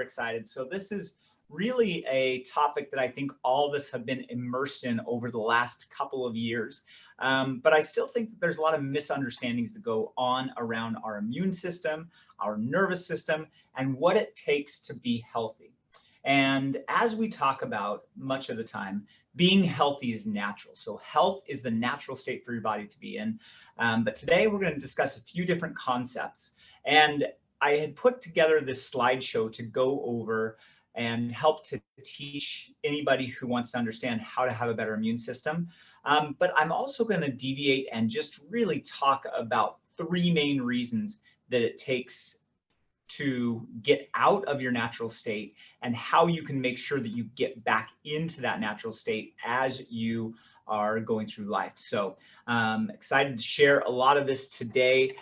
excited. So this is really a topic that I think all of us have been immersed in over the last couple of years. But I still think that there's a lot of misunderstandings that go on around our immune system, our nervous system, and what it takes to be healthy. And as we talk about much of the time, being healthy is natural. So health is the natural state for your body to be in. But today we're going to discuss a few different concepts. And I had put together this slideshow to go over and help to teach anybody who wants to understand how to have a better immune system. But I'm also going to deviate and just really talk about three main reasons that it takes to get out of your natural state and how you can make sure that you get back into that natural state as you are going through life. So excited to share a lot of this today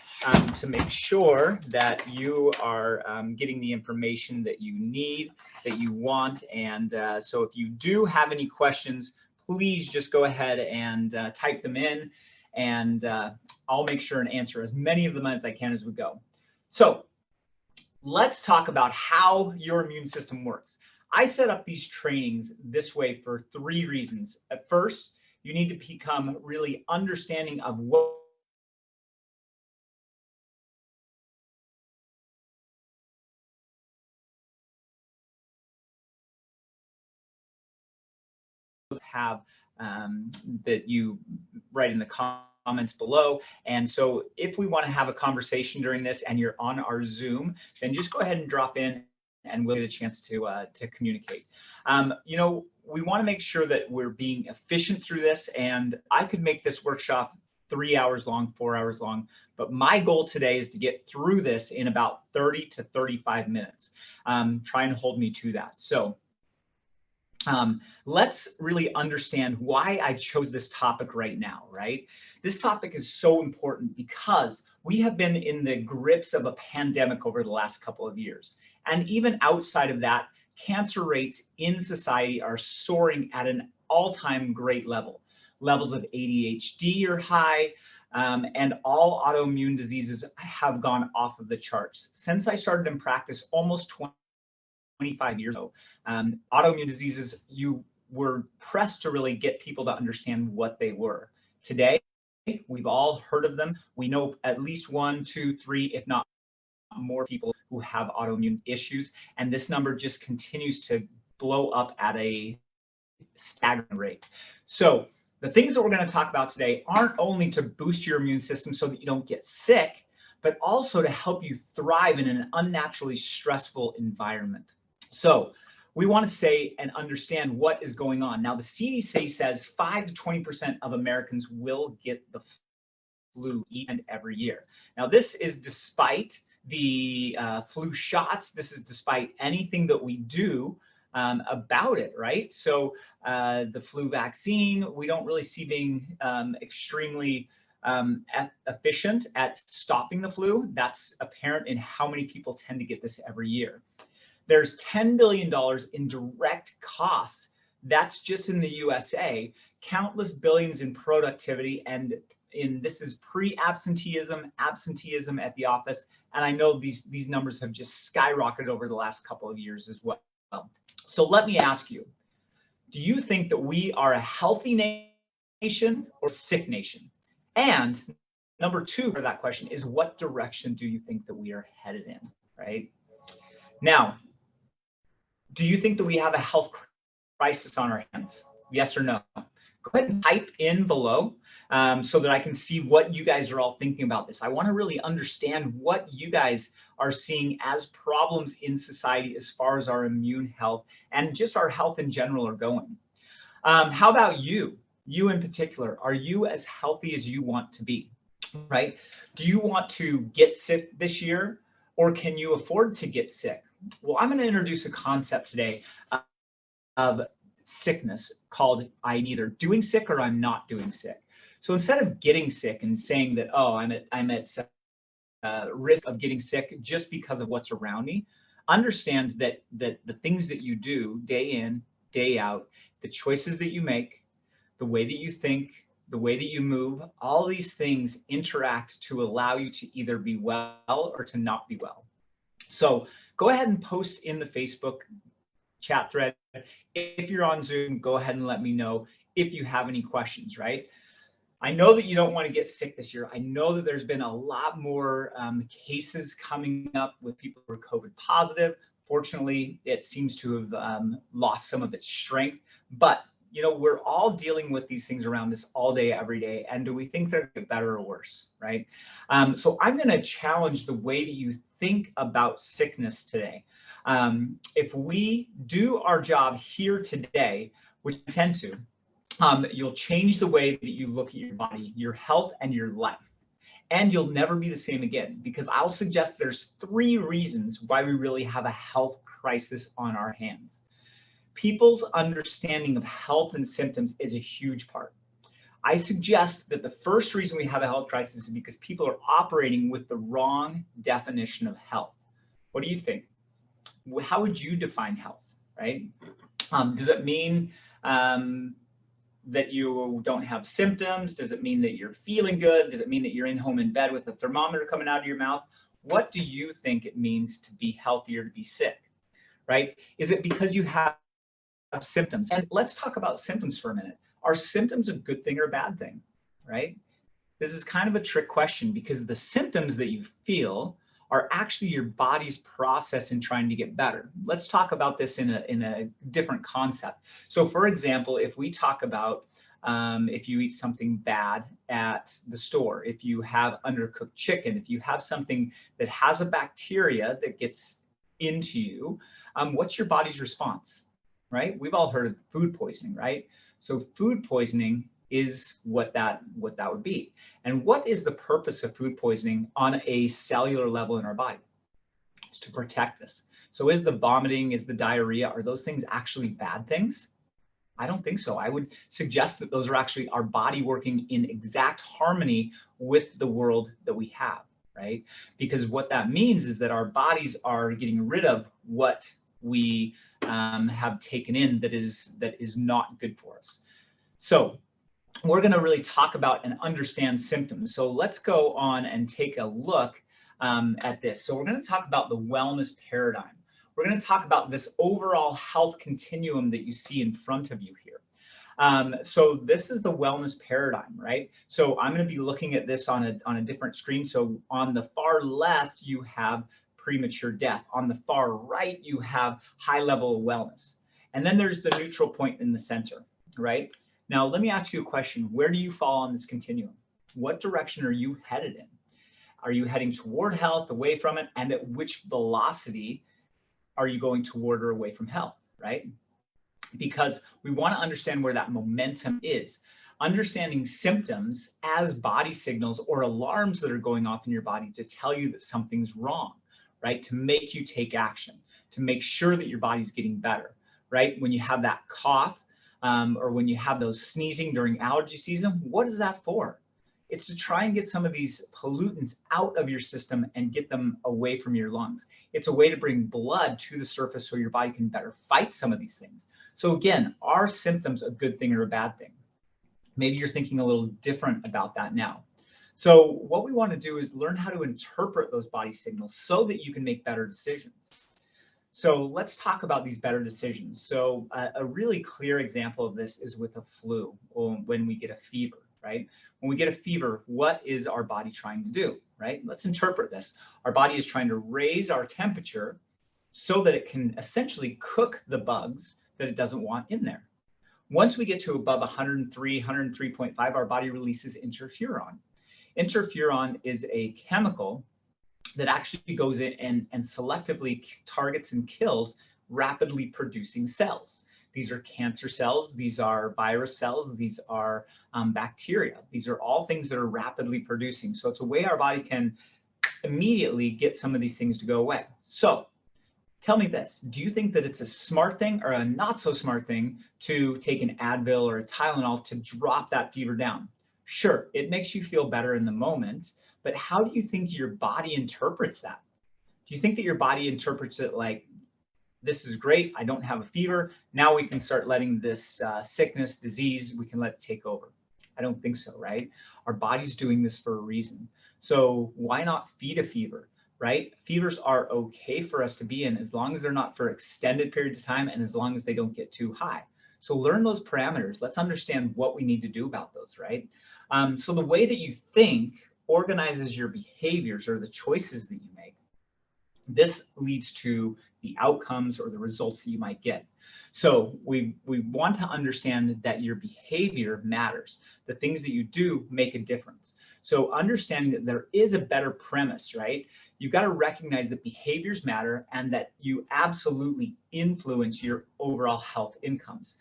to make sure that you are getting the information that you need, that you want. And so if you do have any questions, please just go ahead and type them in, and I'll make sure and answer as many of them as I can as we go. So let's talk about how your immune system works. I set up these trainings this way for three reasons. At first, you need to become really understanding of what have that you write in the comments below. And so if we want to have a conversation during this and you're on our Zoom, then just go ahead and drop in and we'll get a chance to communicate. You know, we want to make sure that we're being efficient through this, and I could make this workshop 3 hours long, 4 hours long, but my goal today is to get through this in about 30 to 35 minutes. Try and hold me to that. So let's really understand why I chose this topic right now, right? This topic is so important because we have been in the grips of a pandemic over the last couple of years. And even outside of that, cancer rates in society are soaring at an all-time great level. Levels of ADHD are high, and all autoimmune diseases have gone off of the charts. Since I started in practice almost 25 years ago, autoimmune diseases, you were pressed to really get people to understand what they were. Today, we've all heard of them. We know at least 1, 2, 3, if not more people who have autoimmune issues. And this number just continues to blow up at a staggering rate. So the things that we're going to talk about today aren't only to boost your immune system so that you don't get sick, but also to help you thrive in an unnaturally stressful environment. So we want to say and understand what is going on. Now, the CDC says 5 to 20% of Americans will get the flu each and every year. Now, this is despite the flu shots. This is despite anything that we do about it, right? So the flu vaccine, we don't really see being extremely efficient at stopping the flu. That's apparent in how many people tend to get this every year. There's $10 billion in direct costs. That's just in the USA, countless billions in productivity, and this is pre-absenteeism, absenteeism at the office. And I know these numbers have just skyrocketed over the last couple of years as well. So let me ask you, do you think that we are a healthy nation or a sick nation? And number two for that question is, what direction do you think that we are headed in, right? Now, do you think that we have a health crisis on our hands? Yes or no? Go ahead and type in below so that I can see what you guys are all thinking about this. I want to really understand what you guys are seeing as problems in society as far as our immune health and just our health in general are going. How about you? You in particular, are you as healthy as you want to be, right? Do you want to get sick this year, or can you afford to get sick? Well, I'm going to introduce a concept today of sickness called I'm either doing sick or I'm not doing sick. So instead of getting sick and saying that, oh, I'm at risk of getting sick just because of what's around me, understand that the things that you do day in, day out, the choices that you make, the way that you think, the way that you move, all these things interact to allow you to either be well or to not be well. So go ahead and post in the Facebook chat thread. If you're on Zoom, go ahead and let me know if you have any questions, right? I know that you don't want to get sick this year. I know that there's been a lot more cases coming up with people who are COVID positive. Fortunately, it seems to have lost some of its strength, but you know, we're all dealing with these things around us all day, every day. And do we think they're better or worse, right? So I'm going to challenge the way that you think about sickness today. If we do our job here today, which we tend to, you'll change the way that you look at your body, your health, and your life. And you'll never be the same again, because I'll suggest there's 3 reasons why we really have a health crisis on our hands. People's understanding of health and symptoms is a huge part. I suggest that the first reason we have a health crisis is because people are operating with the wrong definition of health. What do you think? How would you define health, right? Does it mean that you don't have symptoms? Does it mean that you're feeling good? Does it mean that you're in home in bed with a thermometer coming out of your mouth? What do you think it means to be healthy or to be sick, right? Is it because you have symptoms? And let's talk about symptoms for a minute. Are symptoms a good thing or a bad thing, right? This is kind of a trick question, because the symptoms that you feel are actually your body's process in trying to get better. Let's talk about this in a different concept. So for example, if we talk about if you eat something bad at the store, if you have undercooked chicken, if you have something that has a bacteria that gets into you, what's your body's response, right? We've all heard of food poisoning, right? So food poisoning is what that would be. And what is the purpose of food poisoning on a cellular level in our body? It's to protect us. So is the vomiting, is the diarrhea, are those things actually bad things? I don't think so. I would suggest that those are actually our body working in exact harmony with the world that we have, right? Because what that means is that our bodies are getting rid of what we have taken in that is not good for us. So we're going to really talk about and understand symptoms. So let's go on and take a look at this. So we're going to talk about the wellness paradigm. We're going to talk about this overall health continuum that you see in front of you here. So this is the wellness paradigm, right? So I'm going to be looking at this on a different screen. So on the far left, you have premature death. On the far right, you have high level of wellness. And then there's the neutral point in the center, right? Now, let me ask you a question. Where do you fall on this continuum? What direction are you headed in? Are you heading toward health, away from it? And at which velocity are you going toward or away from health, right? Because we want to understand where that momentum is. Understanding symptoms as body signals or alarms that are going off in your body to tell you that something's wrong, right? To make you take action, to make sure that your body's getting better, right? When you have that cough, or when you have those sneezing during allergy season, what is that for? It's to try and get some of these pollutants out of your system and get them away from your lungs. It's a way to bring blood to the surface so your body can better fight some of these things. So again, are symptoms a good thing or a bad thing? Maybe you're thinking a little different about that now. So what we want to do is learn how to interpret those body signals so that you can make better decisions. So let's talk about these better decisions. So a really clear example of this is with a flu, or when we get a fever, right? When we get a fever, what is our body trying to do, right? Let's interpret this. Our body is trying to raise our temperature so that it can essentially cook the bugs that it doesn't want in there. Once we get to above 103, 103.5, our body releases interferon. Interferon is a chemical that actually goes in and selectively targets and kills rapidly producing cells. These are cancer cells, these are virus cells, these are bacteria. These are all things that are rapidly producing. So it's a way our body can immediately get some of these things to go away. So tell me this, do you think that it's a smart thing or a not so smart thing to take an Advil or a Tylenol to drop that fever down? Sure, it makes you feel better in the moment, but how do you think your body interprets that? Do you think that your body interprets it like, this is great, I don't have a fever, now we can start letting this sickness, disease, we can let it take over? I don't think so, right? Our body's doing this for a reason. So why not feed a fever? right? Fevers are okay for us to be in as long as they're not for extended periods of time and as long as they don't get too high. So learn those parameters. Let's understand what we need to do about those, right? So the way that you think organizes your behaviors or the choices that you make. This leads to the outcomes or the results that you might get. So we want to understand that your behavior matters. The things that you do make a difference. So understanding that there is a better premise, right? You've got to recognize that behaviors matter and that you absolutely influence your overall health incomes.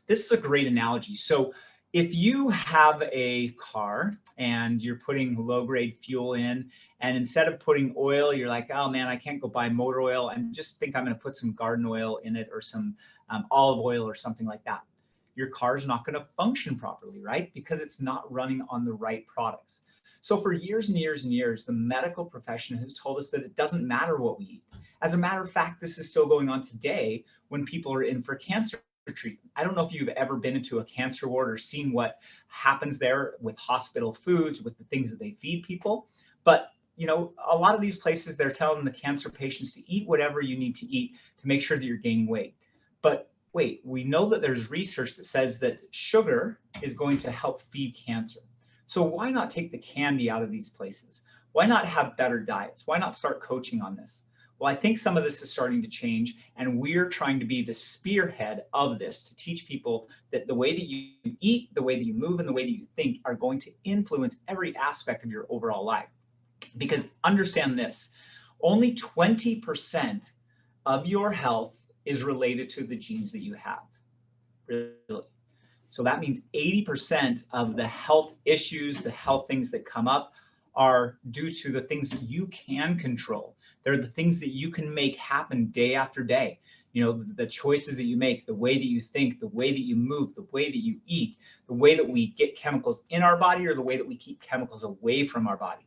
This is a great analogy. So if you have a car and you're putting low-grade fuel in, and instead of putting oil, you're like, oh man, I can't go buy motor oil and just think I'm going to put some garden oil in it or some olive oil or something like that. Your car's not going to function properly, right? Because it's not running on the right products. So for years and years and years, the medical profession has told us that it doesn't matter what we eat. As a matter of fact, this is still going on today when people are in for cancer treatment. I don't know if you've ever been into a cancer ward or seen what happens there with hospital foods, with the things that they feed people. But you know, a lot of these places, they're telling the cancer patients to eat whatever you need to eat to make sure that you're gaining weight. But wait, we know that there's research that says that sugar is going to help feed cancer. So why not take the candy out of these places? Why not have better diets? Why not start coaching on this? Well, I think some of this is starting to change, and we're trying to be the spearhead of this to teach people that the way that you eat, the way that you move, and the way that you think are going to influence every aspect of your overall life. Because understand this, only 20% of your health is related to the genes that you have, really. So that means 80% of the health issues, the health things that come up are due to the things that you can control. They're the things that you can make happen day after day. You know, the choices that you make, the way that you think, the way that you move, the way that you eat, the way that we get chemicals in our body or the way that we keep chemicals away from our body.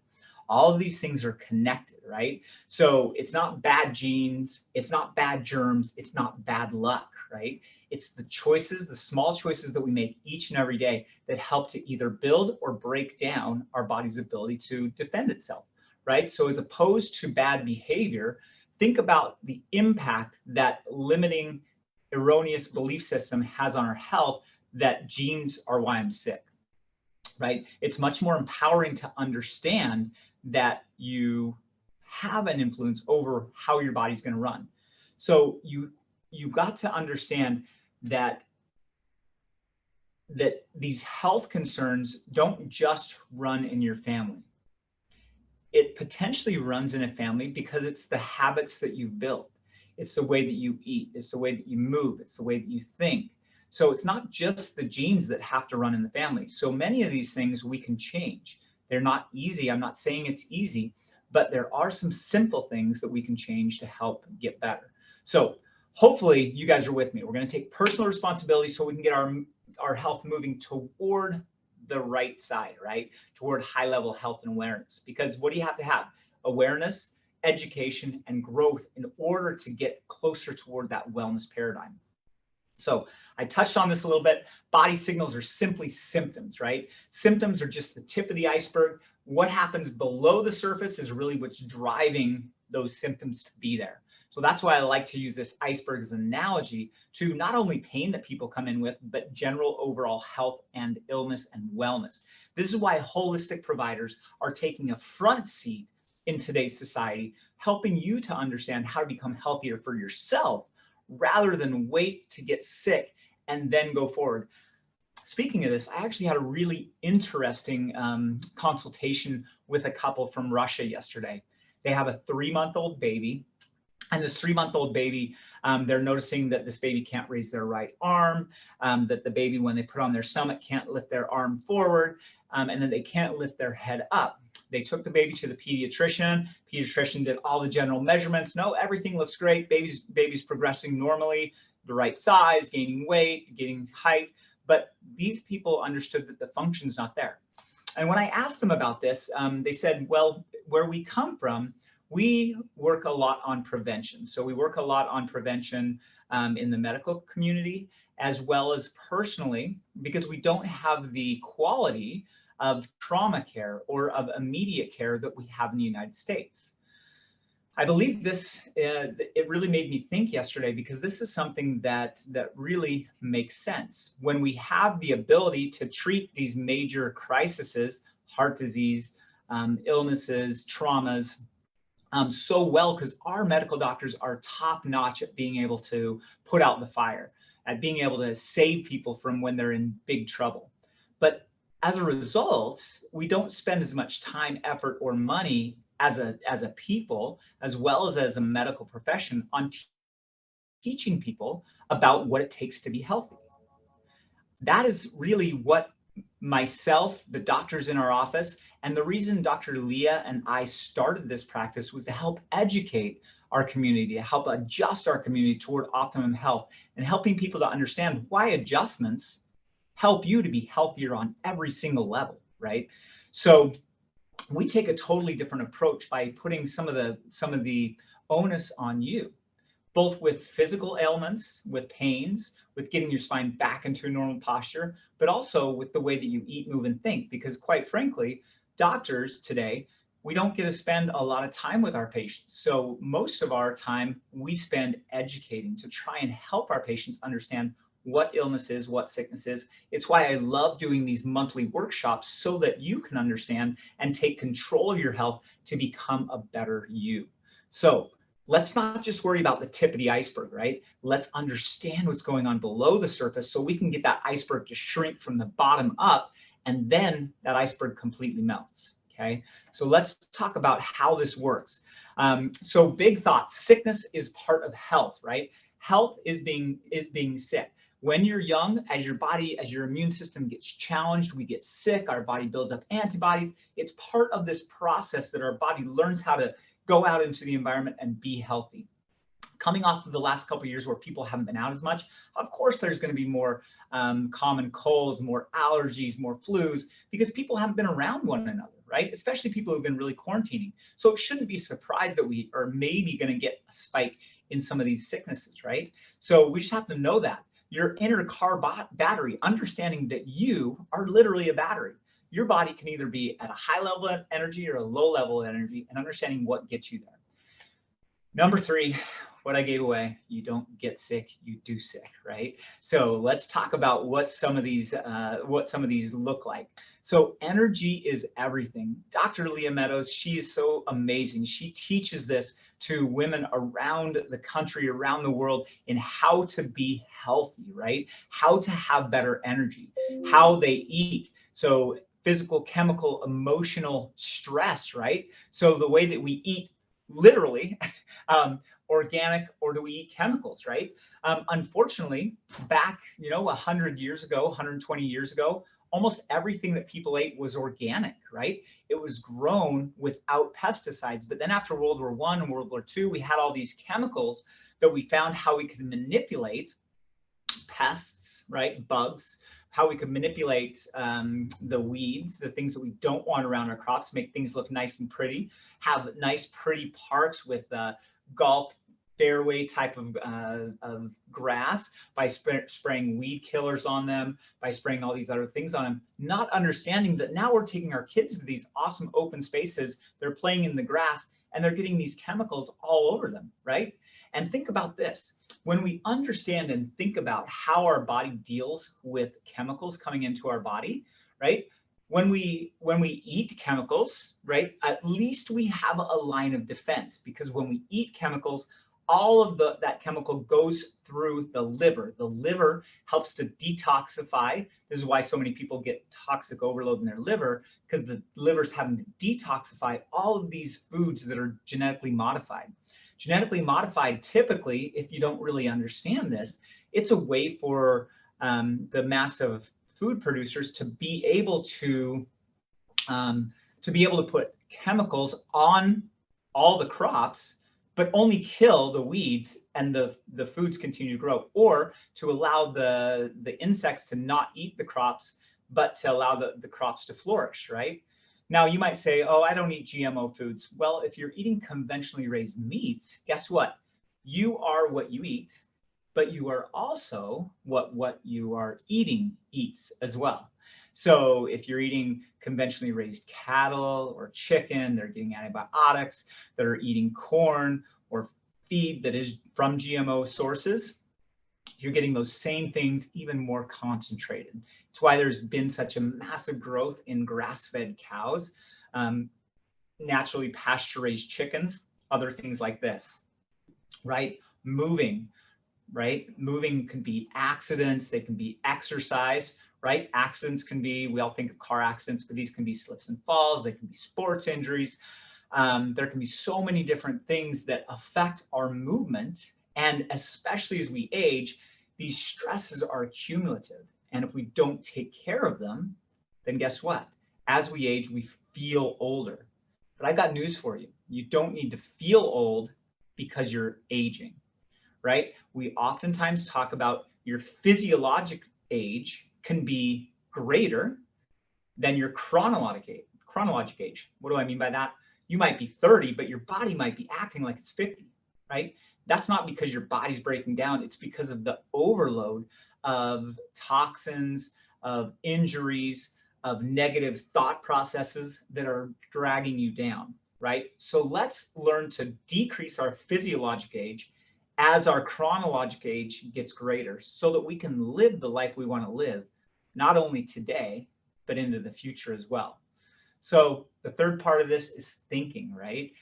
All of these things are connected, right? So it's not bad genes, it's not bad germs, it's not bad luck, right? It's the choices, the small choices that we make each and every day that help to either build or break down our body's ability to defend itself, right? So as opposed to bad behavior, think about the impact that limiting erroneous belief system has on our health, that genes are why I'm sick, right? It's much more empowering to understand that you have an influence over how your body's going to run. So you've got to understand that these health concerns don't just run in your family. It potentially runs in a family because it's the habits that you've built. It's the way that you eat. It's the way that you move. It's the way that you think. So it's not just the genes that have to run in the family. So many of these things we can change. They're not easy. I'm not saying it's easy, but there are some simple things that we can change to help get better. So hopefully you guys are with me. We're going to take personal responsibility so we can get our health moving toward the right side, right? Toward high level health and awareness. Because what do you have to have? Awareness, education, and growth in order to get closer toward that wellness paradigm. So I touched on this a little bit. Body signals are simply symptoms, right? Symptoms are just the tip of the iceberg. What happens below the surface is really what's driving those symptoms to be there. So that's why I like to use this iceberg as an analogy to not only pain that people come in with, but general overall health and illness and wellness. This is why holistic providers are taking a front seat in today's society, helping you to understand how to become healthier for yourself, rather than wait to get sick and then go forward. Speaking of this, I actually had a really interesting consultation with a couple from Russia yesterday. They have a 3-month-old baby. And this 3-month-old baby, they're noticing that this baby can't raise their right arm, that the baby, when they put on their stomach, can't lift their arm forward, and then they can't lift their head up. They took the baby to the pediatrician. Pediatrician did all the general measurements. No, everything looks great. Baby's progressing normally, the right size, gaining weight, gaining height. But these people understood that the function's not there. And when I asked them about this, they said, well, where we come from, we work a lot on prevention. So we work a lot on prevention in the medical community, as well as personally, because we don't have the quality of trauma care or of immediate care that we have in the United States. I believe this, it really made me think yesterday, because this is something that really makes sense. When we have the ability to treat these major crises, heart disease, illnesses, traumas, so well, because our medical doctors are top notch at being able to put out the fire, at being able to save people from when they're in big trouble. But as a result, we don't spend as much time, effort, or money as a people, as well as a medical profession, on teaching people about what it takes to be healthy. That is really what myself, the doctors in our office, and the reason Dr. Leah and I started this practice was to help educate our community, to help adjust our community toward optimum health, and helping people to understand why adjustments help you to be healthier on every single level, right? So we take a totally different approach by putting some of the onus on you, both with physical ailments, with pains, with getting your spine back into a normal posture, but also with the way that you eat, move, and think. Because quite frankly, doctors today, we don't get to spend a lot of time with our patients. So most of our time we spend educating to try and help our patients understand what illness is, what sickness is. It's why I love doing these monthly workshops, so that you can understand and take control of your health to become a better you. So let's not just worry about the tip of the iceberg, right? Let's understand what's going on below the surface, so we can get that iceberg to shrink from the bottom up, and then that iceberg completely melts, okay? So let's talk about how this works. So big thoughts, sickness is part of health, right? Health is being sick. When you're young, as your immune system gets challenged, we get sick, our body builds up antibodies. It's part of this process that our body learns how to go out into the environment and be healthy. Coming off of the last couple of years where people haven't been out as much, of course there's going to be more common colds, more allergies, more flus, because people haven't been around one another, right? Especially people who've been really quarantining. So it shouldn't be a surprise that we are maybe going to get a spike in some of these sicknesses, right? So we just have to know that. Your inner car battery, understanding that you are literally a battery. Your body can either be at a high level of energy or a low level of energy, and understanding what gets you there. Number 3, what I gave away, you don't get sick, you do sick, right? So let's talk about what some of these look like. So energy is everything. Dr. Leah Meadows, she is so amazing. She teaches this to women around the country, around the world, in how to be healthy, right? How to have better energy, how they eat. So physical, chemical, emotional stress, right? So the way that we eat, literally, organic, or do we eat chemicals, right? Unfortunately, back, 100 years ago, 120 years ago, almost everything that people ate was organic, right? It was grown without pesticides. But then after World War I and World War II, we had all these chemicals that we found how we could manipulate pests, right? Bugs, how we could manipulate the weeds, the things that we don't want around our crops, make things look nice and pretty, have nice, pretty parks with golf fairway type of grass, by spraying weed killers on them, by spraying all these other things on them, not understanding that now we're taking our kids to these awesome open spaces, they're playing in the grass, and they're getting these chemicals all over them, right? And think about this. When we understand and think about how our body deals with chemicals coming into our body, right? When we eat chemicals, right, at least we have a line of defense, because when we eat chemicals, all of that chemical goes through the liver. The liver helps to detoxify. This is why so many people get toxic overload in their liver, because the liver's having to detoxify all of these foods that are genetically modified. Genetically modified, typically, if you don't really understand this, it's a way for the massive food producers to be able to put chemicals on all the crops, but only kill the weeds, and the foods continue to grow, or to allow the insects to not eat the crops, but to allow the crops to flourish, right? Now, you might say, oh, I don't eat GMO foods. Well, if you're eating conventionally raised meats, guess what? You are what you eat, but you are also what you are eating eats as well. So if you're eating conventionally raised cattle or chicken, they're getting antibiotics, that are eating corn or feed that is from GMO sources, you're getting those same things even more concentrated. It's why there's been such a massive growth in grass-fed cows, naturally pasture-raised chickens, other things like this, right? Moving, right? Moving can be accidents, they can be exercise, right? Accidents can be, we all think of car accidents, but these can be slips and falls, they can be sports injuries. There can be so many different things that affect our movement. And especially as we age, these stresses are cumulative. And if we don't take care of them, then guess what? As we age, we feel older. But I got news for you. You don't need to feel old because you're aging, right? We oftentimes talk about your physiologic age can be greater than your chronologic age. What do I mean by that? You might be 30, but your body might be acting like it's 50, right? That's not because your body's breaking down. It's because of the overload of toxins, of injuries, of negative thought processes that are dragging you down, right? So let's learn to decrease our physiologic age as our chronologic age gets greater so that we can live the life we want to live, not only today, but into the future as well. So the third part of this is thinking, right?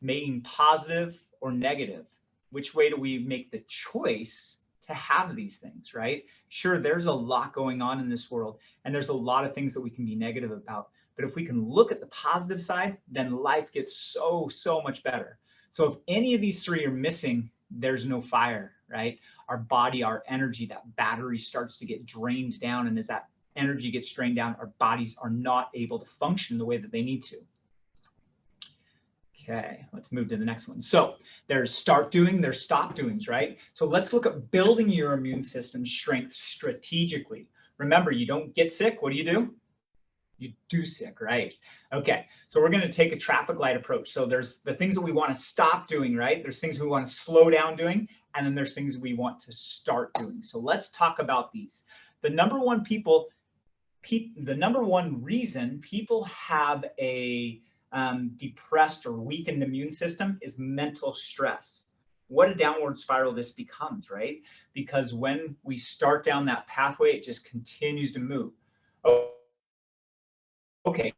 Making positive or negative. Which way do we make the choice to have these things, right? Sure, there's a lot going on in this world, and there's a lot of things that we can be negative about. But if we can look at the positive side, then life gets so much better. So if any of these three are missing, there's no fire, right? Our body, our energy, that battery starts to get drained down. And as that energy gets drained down, our bodies are not able to function the way that they need to. Okay, let's move to the next one. So there's start doing, there's stop doings, right? So let's look at building your immune system strength strategically. Remember, you don't get sick. What do? You do sick, right? Okay, so we're going to take a traffic light approach. So there's the things that we want to stop doing, right? There's things we want to slow down doing, and then there's things we want to start doing. So let's talk about these. The number one reason people have a depressed or weakened immune system is mental stress. What a downward spiral this becomes, right? Because when we start down that pathway, it just continues to move. Oh, okay.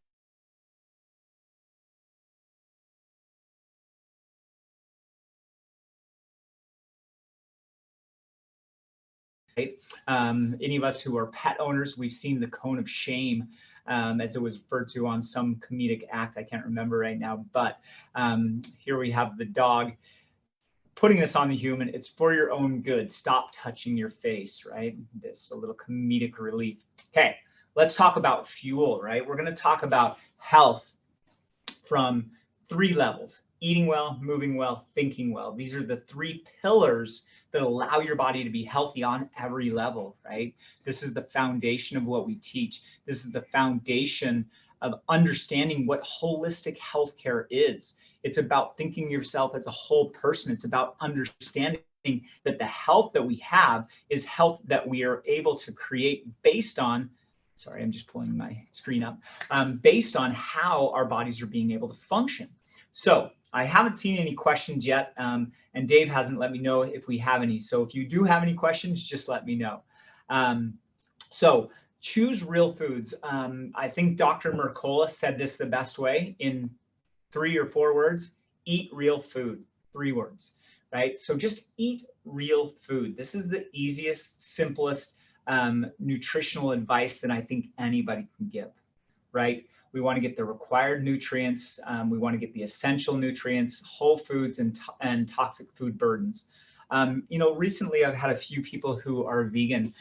Any of us who are pet owners, we've seen the cone of shame, as it was referred to on some comedic act. I can't remember right now, but here we have the dog putting this on the human. It's for your own good. Stop touching your face, right? This a little comedic relief. Okay, let's talk about fuel, right? We're going to talk about health from three levels: eating well, moving well, thinking well. These are the three pillars that allow your body to be healthy on every level, right? This is the foundation of what we teach. This is the foundation of understanding what holistic healthcare is. It's about thinking yourself as a whole person. It's about understanding that the health that we have is health that we are able to create based on, sorry, I'm just pulling my screen up, based on how our bodies are being able to function. So I haven't seen any questions yet, and Dave hasn't let me know if we have any. So if you do have any questions, just let me know. So choose real foods. I think Dr. Mercola said this the best way in 3 or 4 words: eat real food. 3 words, right? So just eat real food. This is the easiest, simplest nutritional advice that I think anybody can give, right? We want to get the required nutrients. We want to get the essential nutrients, whole foods, and toxic food burdens. Recently I've had a few people who are vegan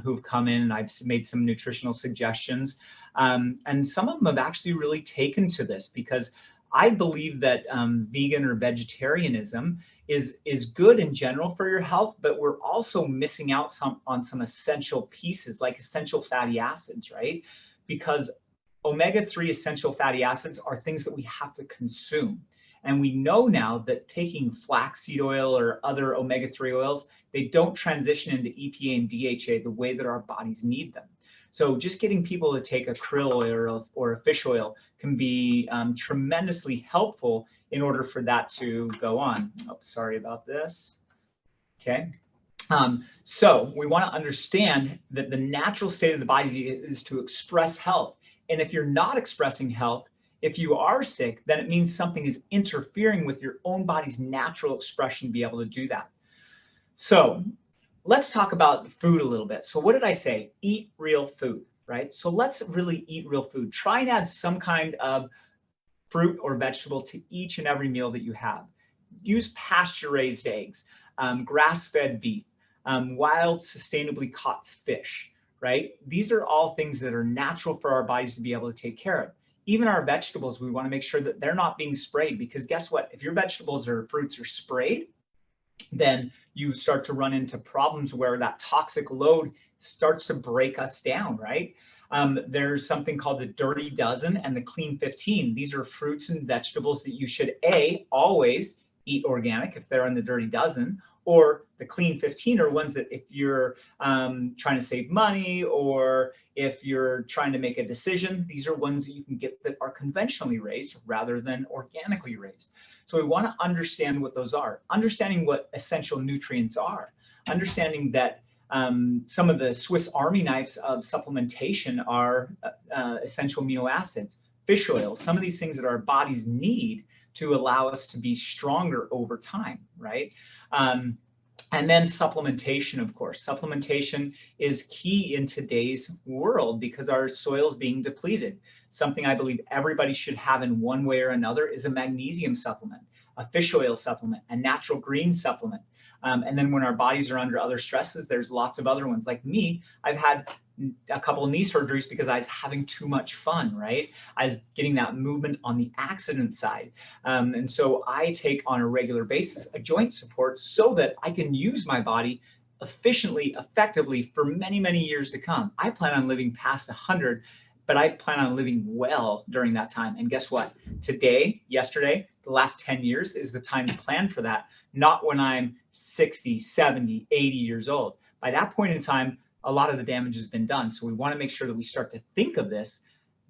who've come in, and I've made some nutritional suggestions. And some of them have actually really taken to this, because I believe that vegan or vegetarianism is good in general for your health, but we're also missing out on some essential pieces, like essential fatty acids, right? Because omega-3 essential fatty acids are things that we have to consume. And we know now that taking flaxseed oil or other omega-3 oils, they don't transition into EPA and DHA the way that our bodies need them. So just getting people to take a krill oil or a fish oil can be tremendously helpful in order for that to go on. Oh, sorry about this. Okay. So we want to understand that the natural state of the body is to express health. And if you're not expressing health, if you are sick, then it means something is interfering with your own body's natural expression to be able to do that. So let's talk about food a little bit. So what did I say? Eat real food, right? So let's really eat real food. Try and add some kind of fruit or vegetable to each and every meal that you have. Use pasture-raised eggs, grass-fed beef, wild, sustainably caught fish, right? These are all things that are natural for our bodies to be able to take care of. Even our vegetables, we want to make sure that they're not being sprayed, because guess what? If your vegetables or fruits are sprayed, then you start to run into problems where that toxic load starts to break us down, right? There's something called the Dirty Dozen and the Clean 15. These are fruits and vegetables that you should always eat organic if they're in the Dirty Dozen, or the Clean 15 are ones that if you're trying to save money or if you're trying to make a decision, these are ones that you can get that are conventionally raised rather than organically raised. So we want to understand what those are, understanding what essential nutrients are, understanding that some of the Swiss Army knives of supplementation are essential amino acids, fish oil, some of these things that our bodies need to allow us to be stronger over time, right? And then supplementation, of course. Supplementation is key in today's world because our soil is being depleted. Something I believe everybody should have in one way or another is a magnesium supplement, a fish oil supplement, a natural green supplement. And then when our bodies are under other stresses, there's lots of other ones. Like me, I've had a couple of knee surgeries because I was having too much fun, right? I was getting that movement on the accident side. And so I take on a regular basis a joint support so that I can use my body efficiently, effectively for many, many years to come. I plan on living past 100, but I plan on living well during that time. And guess what? Today, yesterday, the last 10 years is the time to plan for that, not when I'm 60, 70, 80 years old. By that point in time, a lot of the damage has been done. So we want to make sure that we start to think of this,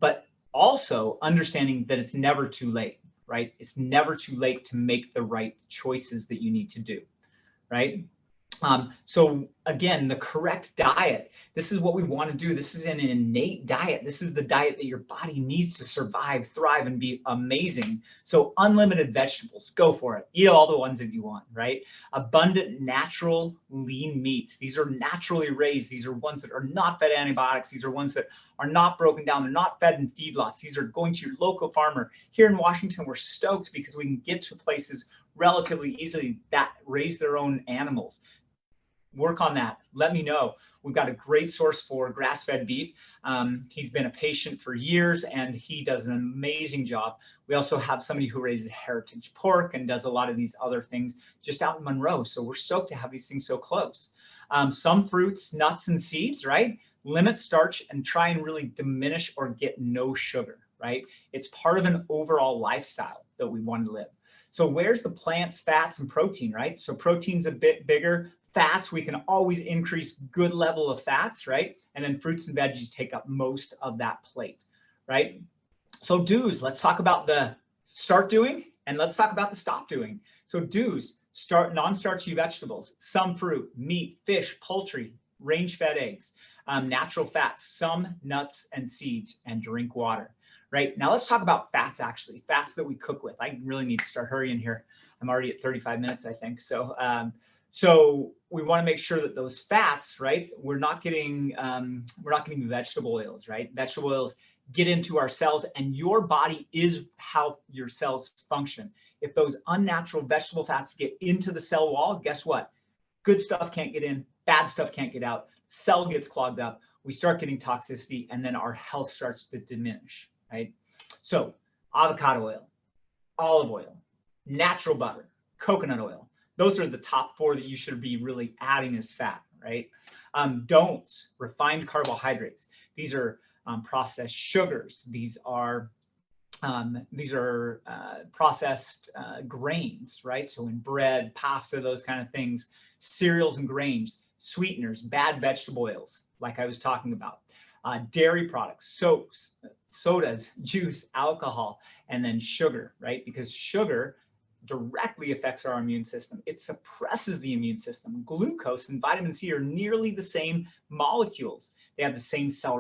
but also understanding that it's never too late, right? It's never too late to make the right choices that you need to do, right? So again, the correct diet, this is what we want to do. This is an innate diet. This is the diet that your body needs to survive, thrive, and be amazing. So unlimited vegetables, go for it. Eat all the ones that you want, right? Abundant, natural, lean meats. These are naturally raised. These are ones that are not fed antibiotics. These are ones that are not broken down. They're not fed in feedlots. These are going to your local farmer. Here in Washington, we're stoked because we can get to places relatively easily that raise their own animals. Work on that. Let me know. We've got a great source for grass-fed beef. He's been a patient for years and he does an amazing job. We also have somebody who raises heritage pork and does a lot of these other things just out in Monroe. So we're stoked to have these things so close. Some fruits, nuts, and seeds, right? Limit starch and try and really diminish or get no sugar, right? It's part of an overall lifestyle that we want to live. So where's the plants, fats, and protein, right? So protein's a bit bigger. Fats, we can always increase good level of fats, right? And then fruits and veggies take up most of that plate, right? So do's, let's talk about the start doing and let's talk about the stop doing. So do's, start non-starchy vegetables, some fruit, meat, fish, poultry, range-fed eggs, natural fats, some nuts and seeds, and drink water. Right, now let's talk about fats, actually, fats that we cook with. I really need to start hurrying here. I'm already at 35 minutes, I think. So we want to make sure that those fats, right, we're not getting vegetable oils, right? Vegetable oils get into our cells, and your body is how your cells function. If those unnatural vegetable fats get into the cell wall, guess what? Good stuff can't get in, bad stuff can't get out. Cell gets clogged up. We start getting toxicity, and then our health starts to diminish. Right? So avocado oil, olive oil, natural butter, coconut oil. Those are the top 4 that you should be really adding as fat, right? Don'ts, refined carbohydrates. These are processed sugars. These are processed grains, right? So in bread, pasta, those kind of things, cereals and grains, sweeteners, bad vegetable oils, like I was talking about. dairy products, soaps, sodas, juice, alcohol, and then sugar, right? Because sugar directly affects our immune system. It suppresses the immune system. Glucose and vitamin C are nearly the same molecules. They have the same cell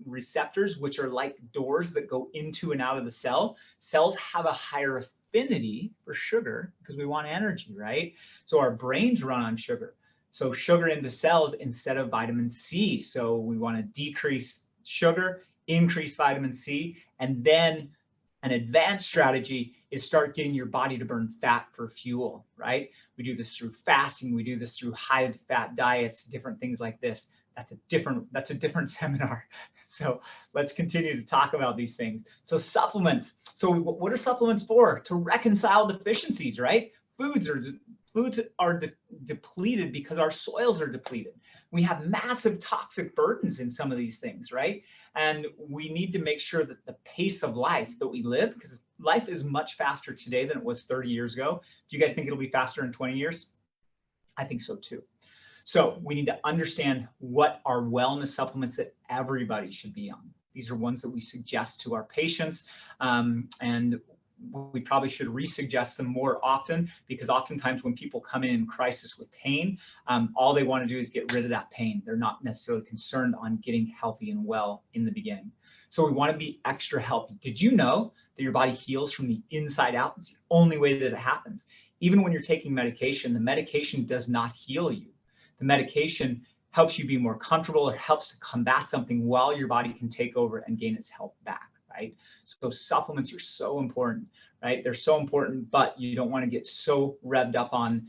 receptors, which are like doors that go into and out of the cell. Cells have a higher affinity for sugar because we want energy, right? So our brains run on sugar. So sugar into cells instead of vitamin C. So we want to decrease sugar, increase vitamin C, and then an advanced strategy is start getting your body to burn fat for fuel, right? We do this through fasting. We do this through high fat diets, different things like this. That's a different seminar. So let's continue to talk about these things. So supplements. So what are supplements for? To reconcile deficiencies, right? Foods are depleted because our soils are depleted. We have massive toxic burdens in some of these things, right? And we need to make sure that the pace of life that we live, because life is much faster today than it was 30 years ago. Do you guys think it'll be faster in 20 years? I think so too. So we need to understand what are wellness supplements that everybody should be on. These are ones that we suggest to our patients, and we probably should resuggest them more often, because oftentimes when people come in crisis with pain, all they want to do is get rid of that pain. They're not necessarily concerned on getting healthy and well in the beginning. So we want to be extra healthy. Did you know that your body heals from the inside out? It's the only way that it happens. Even when you're taking medication, the medication does not heal you. The medication helps you be more comfortable. It helps to combat something while your body can take over and gain its health back, right? So supplements are so important, right? They're so important, but you don't want to get so revved up on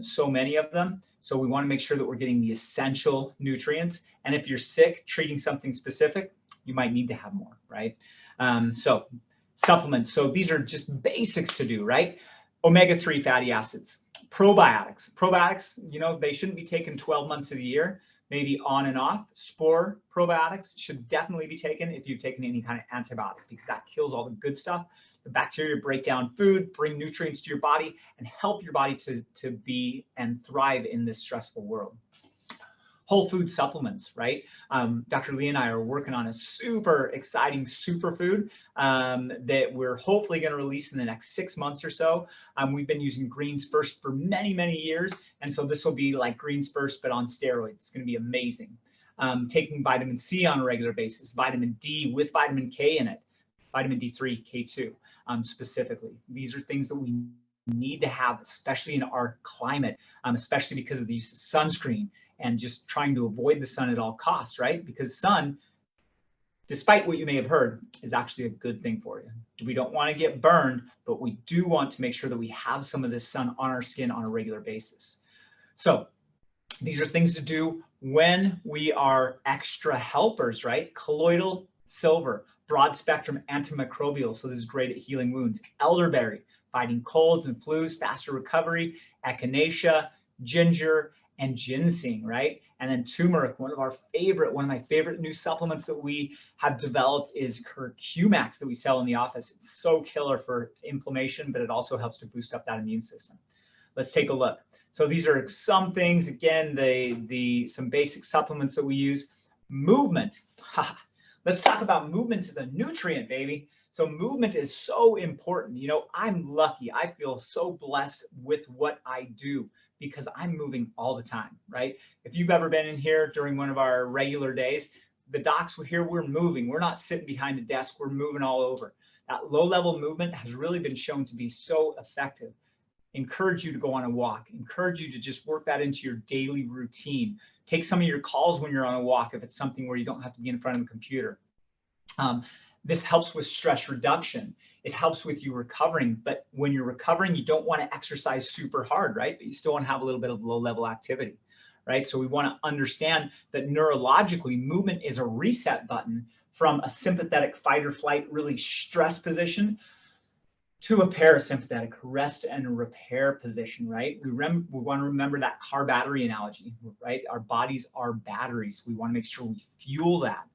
so many of them. So we want to make sure that we're getting the essential nutrients. And if you're sick, treating something specific, you might need to have more, right? So supplements. So these are just basics to do, right? Omega-3 fatty acids. Probiotics. Probiotics, you know, they shouldn't be taken 12 months of the year, maybe on and off. Spore probiotics should definitely be taken if you've taken any kind of antibiotic, because that kills all the good stuff. The bacteria break down food, bring nutrients to your body, and help your body to be and thrive in this stressful world. Whole food supplements, right? Dr. Lee and I are working on a super exciting superfood that we're hopefully going to release in the next 6 months or so. We've been using Greens First for many, many years. And so this will be like Greens First, but on steroids. It's going to be amazing. Taking vitamin C on a regular basis, vitamin D with vitamin K in it, vitamin D3, K2 specifically. These are things that we need to have, especially in our climate, especially because of the use of sunscreen and just trying to avoid the sun at all costs, right? Because sun, despite what you may have heard, is actually a good thing for you. We don't want to get burned, but we do want to make sure that we have some of this sun on our skin on a regular basis. So these are things to do when we are extra helpers, right? Colloidal silver, broad spectrum antimicrobial. So this is great at healing wounds. Elderberry, fighting colds and flus, faster recovery. Echinacea, ginger, and ginseng, right? And then turmeric, one of my favorite new supplements that we have developed is curcumax that we sell in the office. It's so killer for inflammation, but it also helps to boost up that immune system. Let's take a look. So these are some things, again, some basic supplements that we use. Movement. Let's talk about movement as a nutrient, baby. So movement is so important. You know, I'm lucky. I feel so blessed with what I do because I'm moving all the time, right? If you've ever been in here during one of our regular days, the docs were here, we're moving. We're not sitting behind a desk, we're moving all over. That low-level movement has really been shown to be so effective. Encourage you to go on a walk. Encourage you to just work that into your daily routine. Take some of your calls when you're on a walk if it's something where you don't have to be in front of a computer. This helps with stress reduction. It helps with you recovering, but when you're recovering, you don't want to exercise super hard, right? But you still want to have a little bit of low-level activity, right? So we want to understand that neurologically, movement is a reset button from a sympathetic fight or flight, really stress position, to a parasympathetic rest and repair position, right? We want to remember that car battery analogy, right? Our bodies are batteries. We want to make sure we fuel that.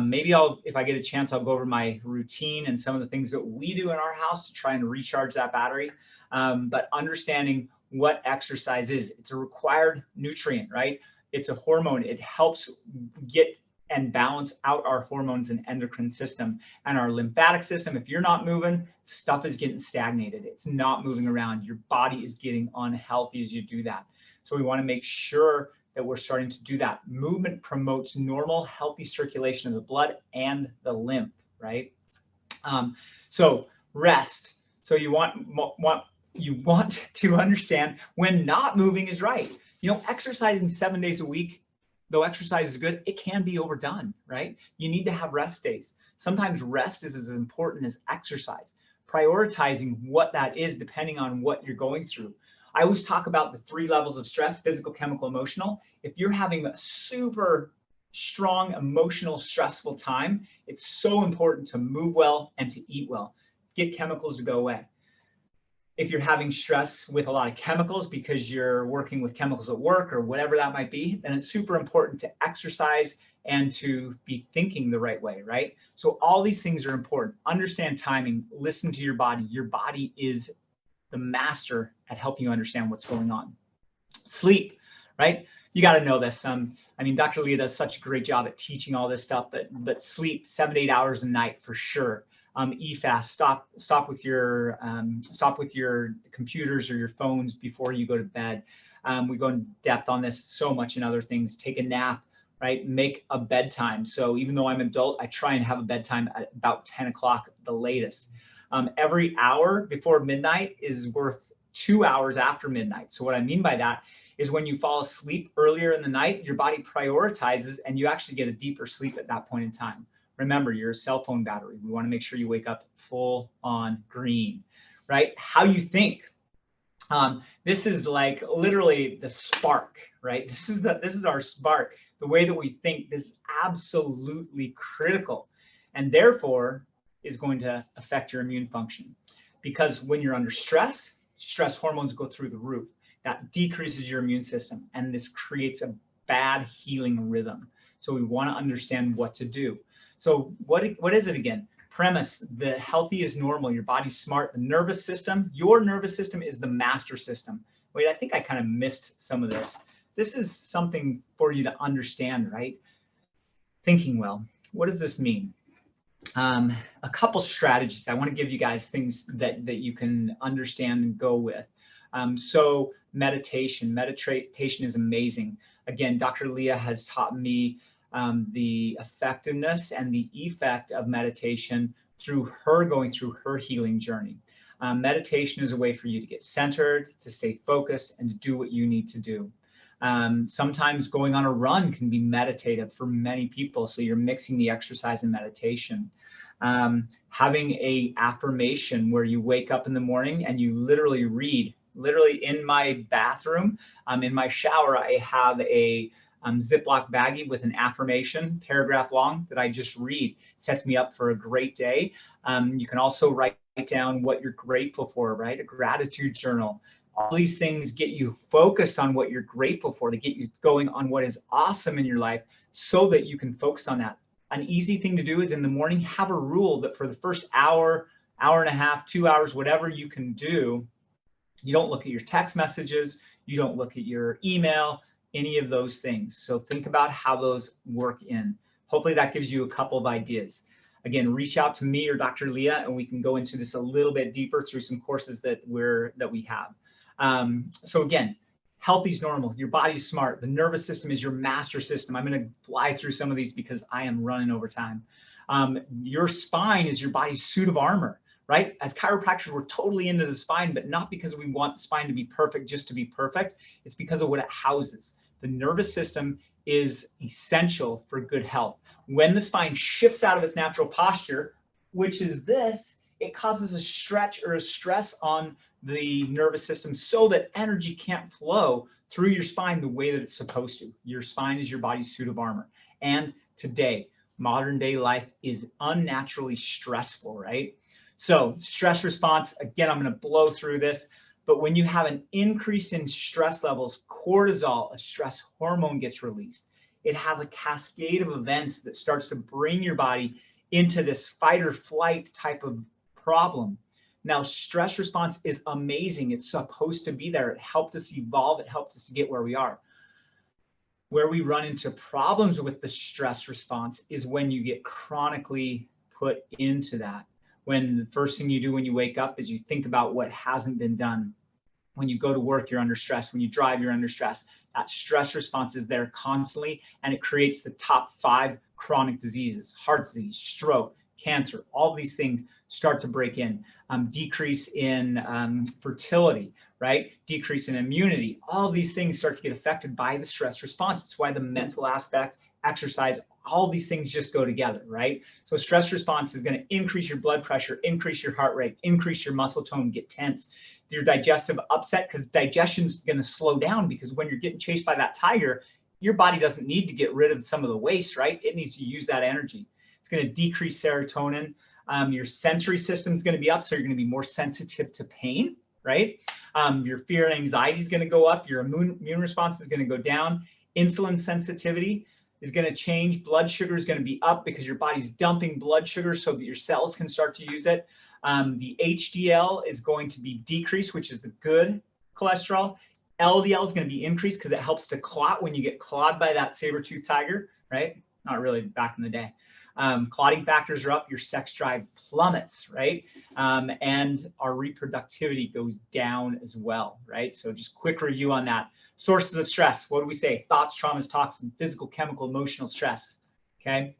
Maybe if I get a chance, I'll go over my routine and some of the things that we do in our house to try and recharge that battery. But understanding what exercise is, it's a required nutrient, right? It's a hormone. It helps get and balance out our hormones and endocrine system and our lymphatic system. If you're not moving, stuff is getting stagnated. It's not moving around. Your body is getting unhealthy as you do that. So we want to make sure that we're starting to do that. Movement promotes normal, healthy circulation of the blood and the lymph, right? So rest. So you want to understand when not moving is right. You know, exercising 7 days a week, though exercise is good, it can be overdone, right? You need to have rest days. Sometimes rest is as important as exercise. Prioritizing what that is depending on what you're going through. I always talk about the 3 levels of stress: physical, chemical, emotional. If you're having a super strong, emotional, stressful time, it's so important to move well and to eat well. Get chemicals to go away. If you're having stress with a lot of chemicals because you're working with chemicals at work or whatever that might be, then it's super important to exercise and to be thinking the right way, right? So all these things are important. Understand timing, listen to your body. Your body is the master at helping you understand what's going on. Sleep, right? You got to know this. I mean, Dr. Leah does such a great job at teaching all this stuff, but sleep 7 to 8 hours a night for sure. Fast. Stop with your computers or your phones before you go to bed. We go in depth on this so much in other things. Take a nap, right? Make a bedtime. So even though I'm an adult, I try and have a bedtime at about 10 o'clock the latest. Every hour before midnight is worth 2 hours after midnight. So what I mean by that is when you fall asleep earlier in the night, your body prioritizes and you actually get a deeper sleep at that point in time. Remember, you're a cell phone battery. We want to make sure you wake up full on green, right? How you think. This is like literally the spark, right? This is our spark. The way that we think is absolutely critical, and therefore is going to affect your immune function. Because when you're under stress, stress hormones go through the roof. That decreases your immune system, and this creates a bad healing rhythm. So we want to understand what to do. So what is it again? Premise: the healthy is normal. Your body's smart. The nervous system, your nervous system is the master system. Wait, I think I kind of missed some of this. This is something for you to understand, right? Thinking well. What does this mean? A couple strategies. I want to give you guys things that you can understand and go with. So meditation. Meditation is amazing. Again, Dr. Leah has taught me the effectiveness and the effect of meditation through her going through her healing journey. Meditation is a way for you to get centered, to stay focused, and to do what you need to do. Sometimes going on a run can be meditative for many people. So you're mixing the exercise and meditation. Having a affirmation where you wake up in the morning and you literally read. Literally in my bathroom, in my shower, I have a Ziploc baggie with an affirmation, paragraph long, that I just read. It sets me up for a great day. You can also write down what you're grateful for, right? A gratitude journal. All these things get you focused on what you're grateful for, to get you going on what is awesome in your life so that you can focus on that. An easy thing to do is in the morning, have a rule that for the first hour, hour and a half, 2 hours, whatever you can do, you don't look at your text messages, you don't look at your email, any of those things. So think about how those work in. Hopefully that gives you a couple of ideas. Again, reach out to me or Dr. Leah, and we can go into this a little bit deeper through some courses that we have. So again, healthy is normal. Your body's smart. The nervous system is your master system. I'm going to fly through some of these because I am running over time. Your spine is your body's suit of armor, right? As chiropractors, we're totally into the spine, but not because we want the spine to be perfect just to be perfect. It's because of what it houses. The nervous system is essential for good health. When the spine shifts out of its natural posture, which is this, it causes a stretch or a stress on the nervous system so that energy can't flow through your spine the way that it's supposed to. Your spine is your body's suit of armor. And today, modern day life is unnaturally stressful, right? So stress response, again, I'm going to blow through this, but when you have an increase in stress levels, cortisol, a stress hormone, gets released. It has a cascade of events that starts to bring your body into this fight or flight type of problem. Now, stress response is amazing. It's supposed to be there. It helped us evolve. It helped us to get where we are. Where we run into problems with the stress response is when you get chronically put into that. When the first thing you do when you wake up is you think about what hasn't been done. When you go to work, you're under stress. When you drive, you're under stress. That stress response is there constantly, and it creates the top 5 chronic diseases: heart disease, stroke, cancer. All these things start to break in. Decrease in fertility, right? Decrease in immunity. All these things start to get affected by the stress response. It's why the mental aspect, exercise, all these things just go together, right? So stress response is going to increase your blood pressure, increase your heart rate, increase your muscle tone, get tense. Your digestive upset, because digestion's going to slow down, because when you're getting chased by that tiger, your body doesn't need to get rid of some of the waste, right? It needs to use that energy. It's going to decrease serotonin. Your sensory system is going to be up, so you're going to be more sensitive to pain, right? Your fear and anxiety is going to go up. Your immune response is going to go down. Insulin sensitivity is going to change. Blood sugar is going to be up because your body's dumping blood sugar so that your cells can start to use it. The HDL is going to be decreased, which is the good cholesterol. LDL is going to be increased because it helps to clot when you get clawed by that saber-toothed tiger, right? Not really back in the day. Clotting factors are up, your sex drive plummets, right? And our reproductivity goes down as well, right? So just quick review on that. Sources of stress, what do we say? Thoughts, traumas, toxins, physical, chemical, emotional stress, okay?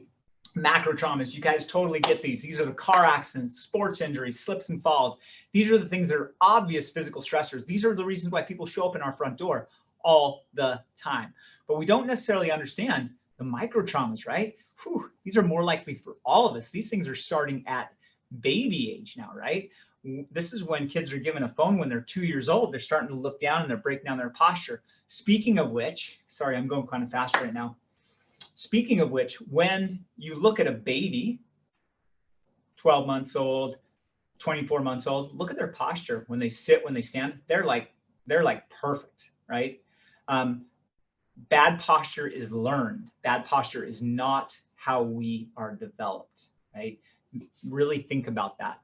Macro traumas, you guys totally get these. These are the car accidents, sports injuries, slips and falls. These are the things that are obvious physical stressors. These are the reasons why people show up in our front door all the time. But we don't necessarily understand the micro traumas, right? Whew, these are more likely for all of us. These things are starting at baby age now, right? This is when kids are given a phone when they're 2 years old. They're starting to look down and they're breaking down their posture. Speaking of which, sorry, I'm going kind of fast right now. Speaking of which, when you look at a baby, 12 months old, 24 months old, look at their posture when they sit, when they stand. They're like perfect, right? Bad posture is learned. Bad posture is not how we are developed, right? Really think about that.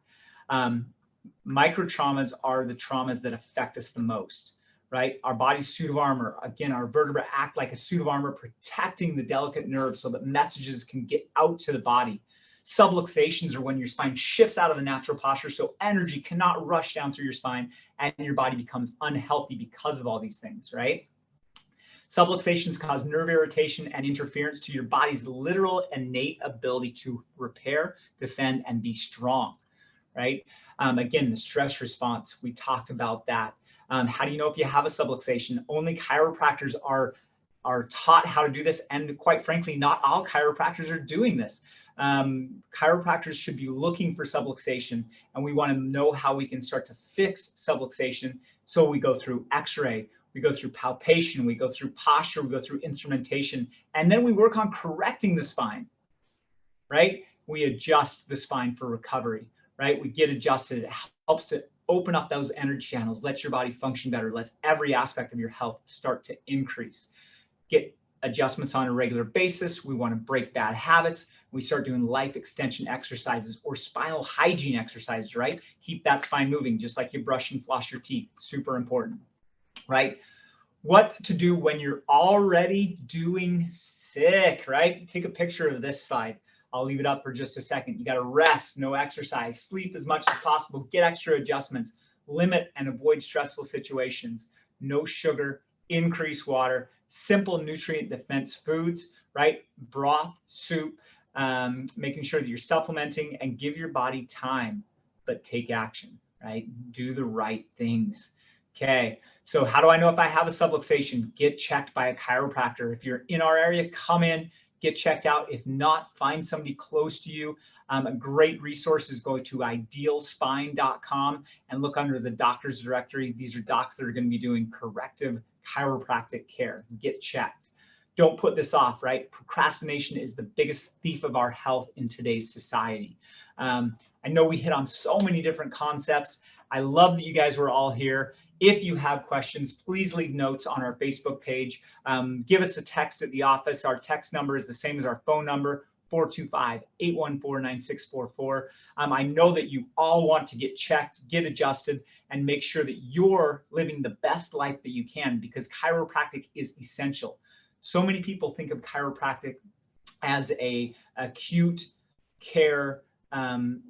Micro traumas are the traumas that affect us the most, right? Our body's suit of armor, again, our vertebrae act like a suit of armor, protecting the delicate nerves so that messages can get out to the body. Subluxations are when your spine shifts out of the natural posture, so energy cannot rush down through your spine and your body becomes unhealthy because of all these things, right? Subluxations cause nerve irritation and interference to your body's literal innate ability to repair, defend, and be strong, right? Again, the stress response, we talked about that. How do you know if you have a subluxation? Only chiropractors are taught how to do this, and quite frankly, not all chiropractors are doing this. Chiropractors should be looking for subluxation, and we want to know how we can start to fix subluxation. So we go through x-ray, we go through palpation, we go through posture, we go through instrumentation, and then we work on correcting the spine, right? We adjust the spine for recovery, right? We get adjusted. It helps to open up those energy channels, lets your body function better, lets every aspect of your health start to increase. Get adjustments on a regular basis. We want to break bad habits. We start doing life extension exercises or spinal hygiene exercises, right? Keep that spine moving, just like you brush and floss your teeth. Super important, right? What to do when you're already doing sick, right? Take a picture of this slide. I'll leave it up for just a second. You got to rest, no exercise, sleep as much as possible, get extra adjustments, limit and avoid stressful situations, no sugar, increase water, simple nutrient defense foods, right? Broth, soup, making sure that you're supplementing, and give your body time, but take action, right? Do the right things. Okay, so how do I know if I have a subluxation? Get checked by a chiropractor. If you're in our area, come in, get checked out. If not, find somebody close to you. A great resource is go to idealspine.com and look under the doctor's directory. These are docs that are going to be doing corrective chiropractic care. Get checked. Don't put this off, right? Procrastination is the biggest thief of our health in today's society. I know we hit on so many different concepts. I love that you guys were all here. If you have questions, please leave notes on our Facebook page. Give us a text at the office. Our text number is the same as our phone number, 425-814-9644. I know that you all want to get checked, get adjusted, and make sure that you're living the best life that you can, because chiropractic is essential. So many people think of chiropractic as a acute care,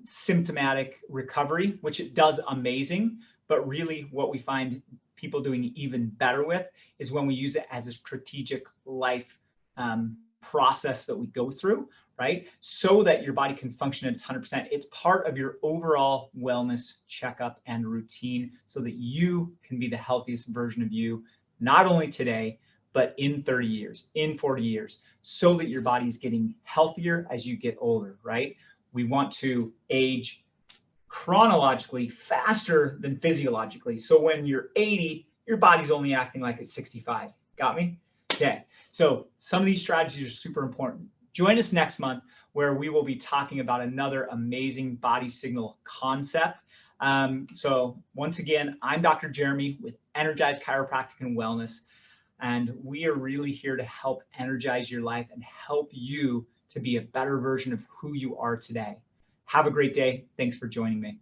symptomatic recovery, which it does amazing. But really what we find people doing even better with is when we use it as a strategic life process that we go through, right? So that your body can function at its 100%. It's part of your overall wellness checkup and routine so that you can be the healthiest version of you, not only today, but in 30 years, in 40 years, so that your body's getting healthier as you get older, right? We want to age chronologically faster than physiologically. So when you're 80, your body's only acting like it's 65. Got me? Okay. So some of these strategies are super important. Join us next month where we will be talking about another amazing body signal concept. So once again, I'm Dr. Jeremy with Energize Chiropractic and Wellness, and we are really here to help energize your life and help you to be a better version of who you are today. Have a great day. Thanks for joining me.